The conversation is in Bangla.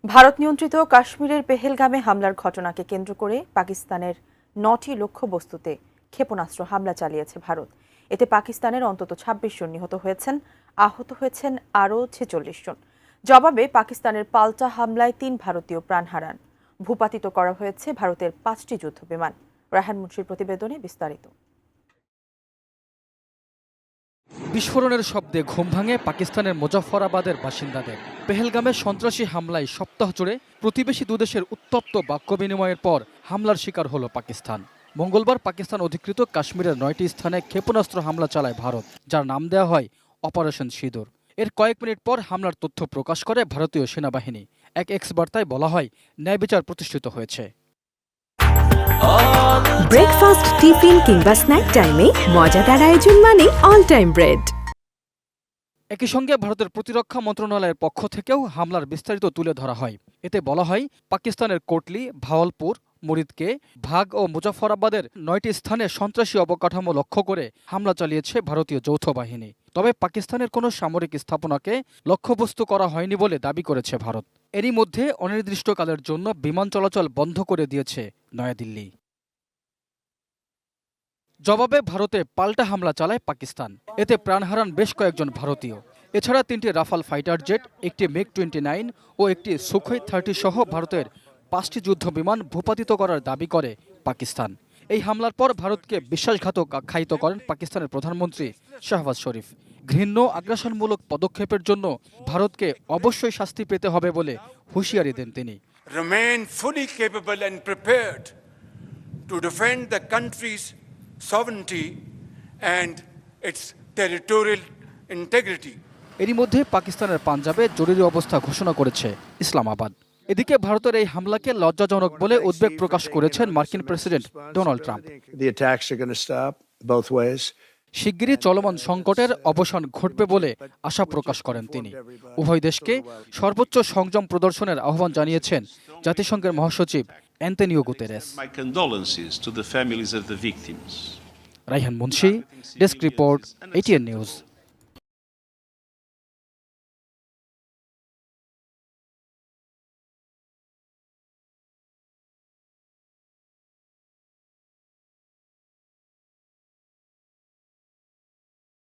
ভারত নিয়ন্ত্রিত কাশ্মীরের পেহেলগামে হামলার ঘটনাকে কেন্দ্র করে পাকিস্তানের ৯টি লক্ষ্যবস্তুতে ক্ষেপণাস্ত্র হামলা চালিয়েছে ভারত। এতে পাকিস্তানের অন্তত ২৬ জন নিহত হয়েছেন, আহত হয়েছেন আরও ৪৬ জন। জবাবে পাকিস্তানের পাল্টা হামলায় ৩ ভারতীয় প্রাণ হারান। ভূপাতিত করা হয়েছে ভারতের ৫টি যুদ্ধবিমান। রায়হান মুন্সির প্রতিবেদনে বিস্তারিত। বিস্ফোরণের শব্দে ঘুম ভাঙে পাকিস্তানের মুজফফরাবাদের বাসিন্দাদের। পেহেলগামে সন্ত্রাসী হামলায় সপ্তাহ জুড়ে প্রতিবেশী দুদেশের উত্তপ্ত বাক্য বিনিময়ের পর হামলার শিকার হল পাকিস্তান। মঙ্গলবার পাকিস্তান অধিকৃত কাশ্মীরের ৯টি স্থানে ক্ষেপণাস্ত্র হামলা চালায় ভারত, যার নাম দেওয়া হয় অপারেশন সিঁদুর। এর কয়েক মিনিট পর হামলার তথ্য প্রকাশ করে ভারতীয় সেনাবাহিনী। এক এক্স বার্তায় বলা হয়, ন্যায় বিচার প্রতিষ্ঠিত হয়েছে। ব্রেকফাস্ট, টিফিন কিংবা স্ন্যাক টাইমে মজাদার আয়োজন মানে অল টাইম ব্রেড। একই সঙ্গে ভারতের প্রতিরক্ষা মন্ত্রণালয়ের পক্ষ থেকেও হামলার বিস্তারিত তুলে ধরা হয়। এতে বলা হয়, পাকিস্তানের কোটলি, ভাওয়ালপুর, মুরিদকে, ভাগ ও মুজফফরাবাদের ৯টি স্থানে সন্ত্রাসী অবকাঠামো লক্ষ্য করে হামলা চালিয়েছে ভারতীয় যৌথ বাহিনী। তবে পাকিস্তানের কোনো সামরিক স্থাপনাকে লক্ষ্যবস্তু করা হয়নি বলে দাবি করেছে ভারত। এরই মধ্যে অনির্দিষ্টকালের জন্য বিমান চলাচল বন্ধ করে দিয়েছে নয়াদিল্লি। জবাবে ভারতে পাল্টা হামলা চালায় পাকিস্তান। এতে প্রাণ হারান বেশ কয়েকজন ভারতীয়। এছাড়া ৩টি রাফাল ফাইটার জেট, একটি MiG-29 ও একটি সুখোই 30 সহ ভারতের 5টি যুদ্ধ বিমান ভূপাতিত করার দাবি করে পাকিস্তান। এই হামলার পর ভারতকে বিশ্বাসঘাতক আখ্যায়িত করেন পাকিস্তানের প্রধানমন্ত্রী শাহবাজ শরীফ। ঘৃণ্য আগ্রাসনমূলক পদক্ষেপের জন্য ভারতকে অবশ্যই শাস্তি পেতে হবে বলে হুঁশিয়ারি দেন তিনি। Remain fully capable and prepared to defend the country's sovereignty and its territorial integrity. এরই মধ্যে পাকিস্তানের পাঞ্জাবে জরুরি অবস্থা ঘোষণা করেছে ইসলামাবাদ। এদিকে ভারতের এই হামলাকে লজ্জাজনক বলে উদ্বেগ প্রকাশ করেছেন মার্কিন প্রেসিডেন্ট ডোনাল্ড ট্রাম্প। শিগগিরই চলমান সংকটের অবসান ঘটবে বলে আশা প্রকাশ করেন তিনি। উভয় দেশকে সর্বোচ্চ সংযম প্রদর্শনের আহ্বান জানিয়েছেন জাতিসংঘের মহাসচিব Antonio Guterres. Raihan Munshi, desk report, ATN news.